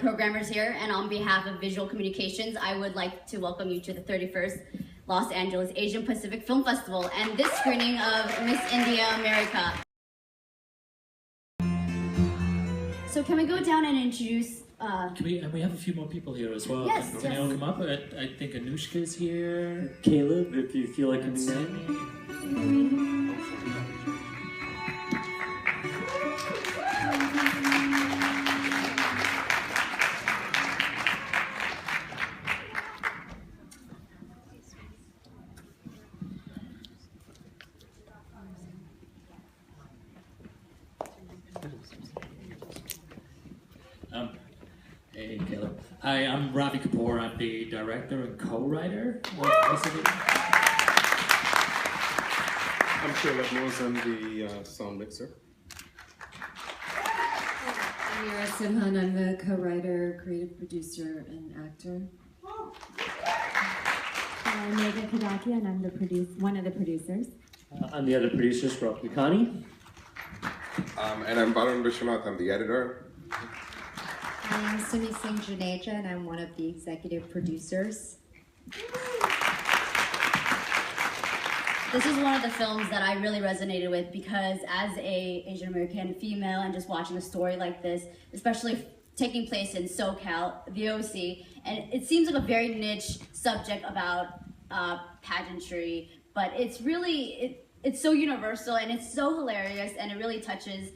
programmers here, and on behalf of Visual Communications, I would like to welcome you to the 31st Los Angeles Asian Pacific Film Festival and this screening of Miss India America. So can we go down and introduce... And we have a few more people here as well. Yes, Can you all come up? I think Anushka is here. Caleb, if you feel like coming in. Hey, Caleb. Hi, I'm Ravi Kapoor. I'm the director and co-writer of this event. I'm Caleb Mose. I'm the sound mixer. I'm Meera Simhan. I'm the co-writer, creative producer, and actor. I'm Megha, Kadakia, and I'm one of the producers. I'm the other producers for Kikani. And I'm Varun Viswanath. I'm the editor. I'm Sumi Singh Juneja, and I'm one of the executive producers. This is one of the films that I really resonated with because as a Asian American female and just watching a story like this, especially taking place in SoCal, the OC, and it seems like a very niche subject about pageantry, but it's really, it's so universal and it's so hilarious and it really touches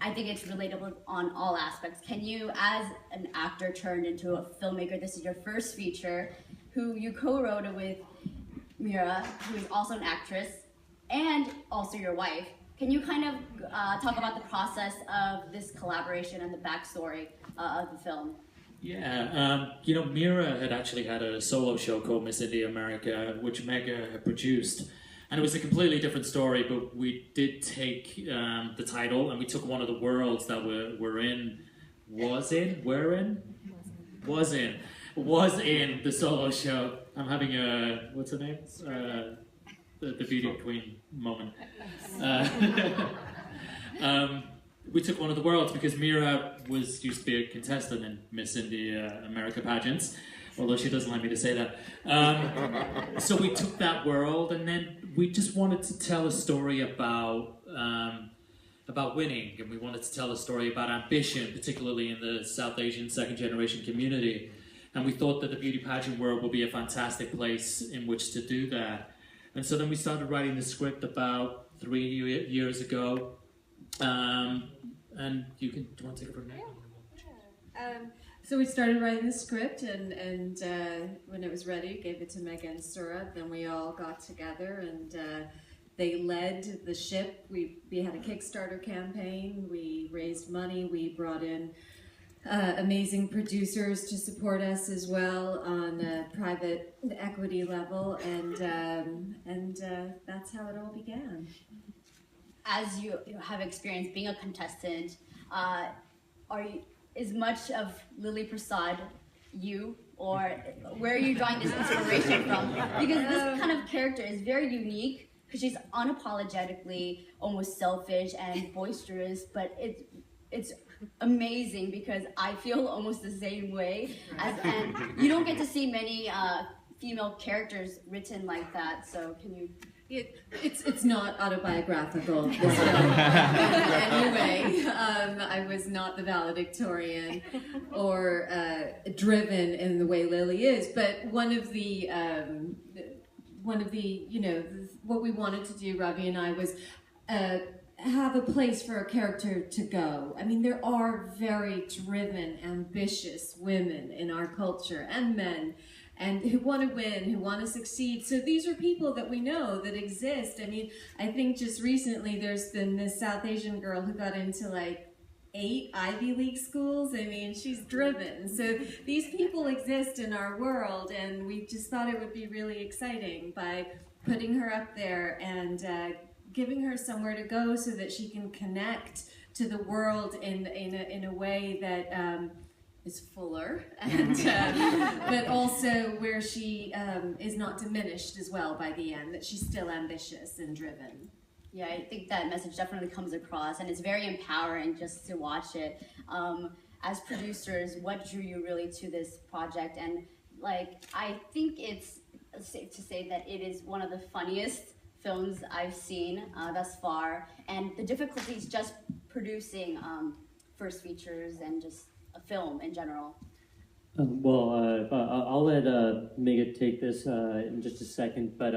I think it's relatable on all aspects. Can you, as an actor turned into a filmmaker, this is your first feature, who you co-wrote it with Meera, who is also an actress, and also your wife. Can you kind of talk about the process of this collaboration and the backstory of the film? Yeah, Meera had actually had a solo show called Miss India America, which Megha had produced. And it was a completely different story, but we did take the title and we took one of the worlds that was in the solo show. I'm having a, what's her name? The beauty queen moment. We took one of the worlds because Meera used to be a contestant in Miss India America pageants, although she doesn't like me to say that. So we took that world and then we just wanted to tell a story about winning, and we wanted to tell a story about ambition, particularly in the South Asian second generation community. And we thought that the beauty pageant world would be a fantastic place in which to do that. And so then we started writing the script about 3 years ago. And do you want to take it from there? Yeah. So we started writing the script, and when it was ready, gave it to Megha and Saurabh. Then we all got together, and they led the ship. We had a Kickstarter campaign. We raised money. We brought in amazing producers to support us as well on a private equity level, and that's how it all began. As you have experience being a contestant, is much of Lily Prasad you, or where are you drawing this inspiration from? Because this kind of character is very unique because she's unapologetically almost selfish and boisterous, but it's amazing because I feel almost the same way. And you don't get to see many female characters written like that, so can you... It's not autobiographical, this film, in any way. I was not the valedictorian or driven in the way Lily is, but one of the what we wanted to do, Ravi and I, was have a place for a character to go. I mean, there are very driven, ambitious women in our culture, and men, and who want to win, who want to succeed. So these are people that we know that exist. I mean, I think just recently there's been this South Asian girl who got into like 8 Ivy League schools. I mean, she's driven. So these people exist in our world, and we just thought it would be really exciting by putting her up there and giving her somewhere to go so that she can connect to the world in a way that is fuller, and but also where she is not diminished as well by the end, that she's still ambitious and driven. Yeah, I think that message definitely comes across, and it's very empowering just to watch it. as producers, what drew you really to this project? And like, I think it's safe to say that it is one of the funniest films I've seen thus far, and the difficulties just producing first features and just a film in general. I'll let Megha take this in just a second, but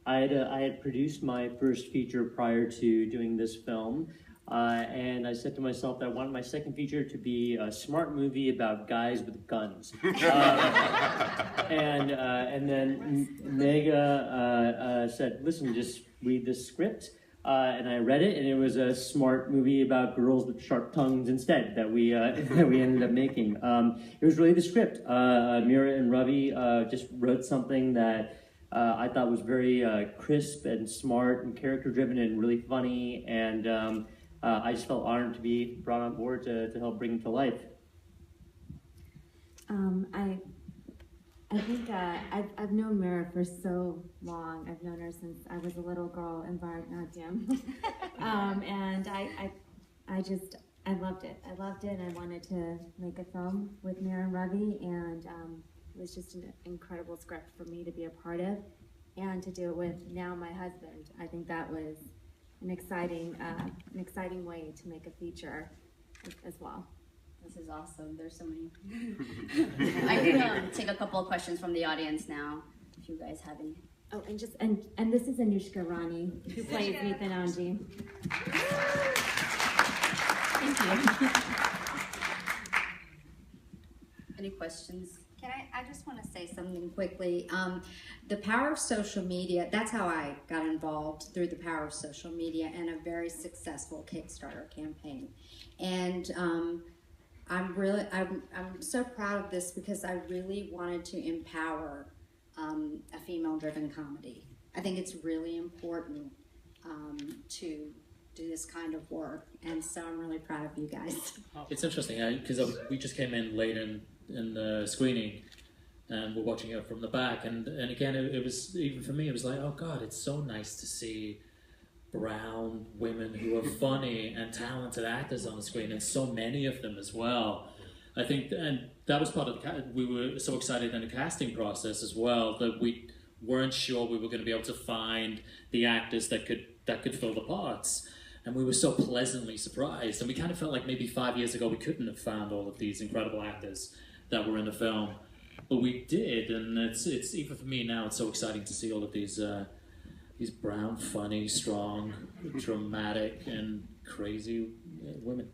I had produced my first feature prior to doing this film, and I said to myself that I wanted my second feature to be a smart movie about guys with guns. And then Megha said, listen, just read the script. And I read it, and it was a smart movie about girls with sharp tongues instead that we ended up making. It was really the script. Meera and Ravi just wrote something that I thought was very crisp and smart and character-driven and really funny, and I just felt honored to be brought on board to help bring it to life. I think I've known Meera for so long. I've known her since I was a little girl in Bharatanatyam. And I loved it. I loved it, and I wanted to make a film with Meera and Ravi, and it was just an incredible script for me to be a part of, and to do it with now my husband. I think that was an exciting way to make a feature as well. This is awesome. There's so many. I can take a couple of questions from the audience now, if you guys have any. Oh, and this is Anushka Rani, who plays Neetha Nanji. Thank you. Any questions? I just want to say something quickly. The power of social media, that's how I got involved, through the power of social media and a very successful Kickstarter campaign. And I'm so proud of this because I really wanted to empower a female-driven comedy. I think it's really important to do this kind of work, and so I'm really proud of you guys. It's interesting because we just came in late in the screening, and we're watching it from the back, and again it was, even for me, it was like, oh God, it's so nice to see brown women who are funny and talented actors on the screen, and so many of them as well. I think, and that was part of we were so excited in the casting process as well, that we weren't sure we were going to be able to find the actors that could fill the parts, and we were so pleasantly surprised. And we kind of felt like maybe 5 years ago we couldn't have found all of these incredible actors that were in the film, but we did. And it's even for me now, it's so exciting to see all of these brown, funny, strong, dramatic, and crazy women.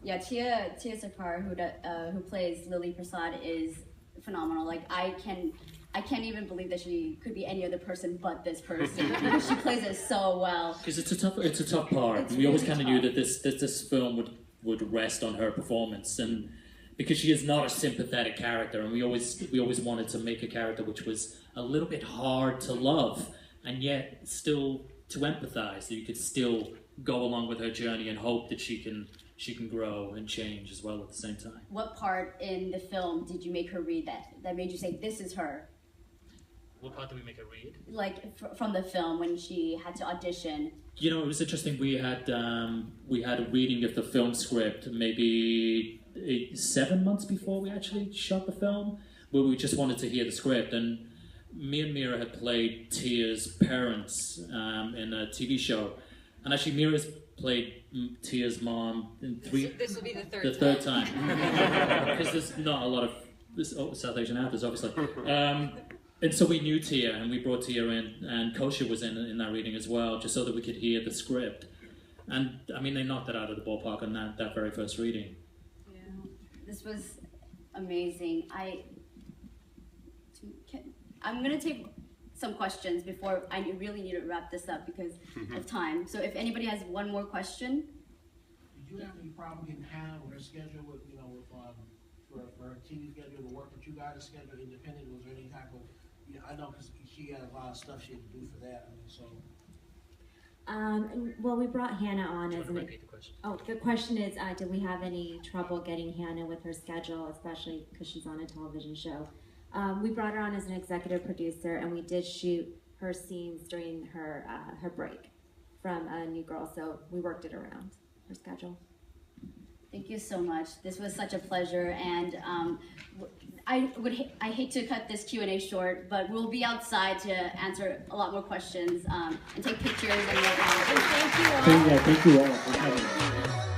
Yeah, Tia Sarkar, who plays Lily Prasad, is phenomenal. Like, I can't even believe that she could be any other person but this person, because she plays it so well. Because it's a tough part. We always kind of knew that this film would rest on her performance, and because she is not a sympathetic character, and we always wanted to make a character which was a little bit hard to love, and yet still to empathize, so you could still go along with her journey and hope that she can grow and change as well at the same time. What part in the film did you make her read that made you say, this is her? What part did we make her read? Like, from the film, when she had to audition. You know, it was interesting. We had a reading of the film script maybe 7 months before we actually shot the film, where we just wanted to hear the script. And me and Meera had played Tia's parents in a TV show, and actually Meera's played Tia's mom in This will be the third time, because there's not a lot of South Asian actors, obviously. And so we knew Tia, and we brought Tia in, and Kosha was in that reading as well, just so that we could hear the script. And I mean, they knocked it out of the ballpark on that very first reading. Yeah, this was amazing. I'm gonna take some questions before I really need to wrap this up because of time. So if anybody has one more question. Did you have any problem getting Hannah with her schedule with for her TV schedule, the work that you guys schedule independent? Was there any type of, I know because she had a lot of stuff she had to do for that. I mean, so. Well, we brought Hannah on as repeat the question. Oh, the question is, did we have any trouble getting Hannah with her schedule, especially because she's on a television show? We brought her on as an executive producer, and we did shoot her scenes during her break from a new girl, so we worked it around her schedule. Thank you so much. This was such a pleasure, and I hate to cut this Q&A short, but we'll be outside to answer a lot more questions and take pictures and whatnot. Thank you all. Thank you all for coming.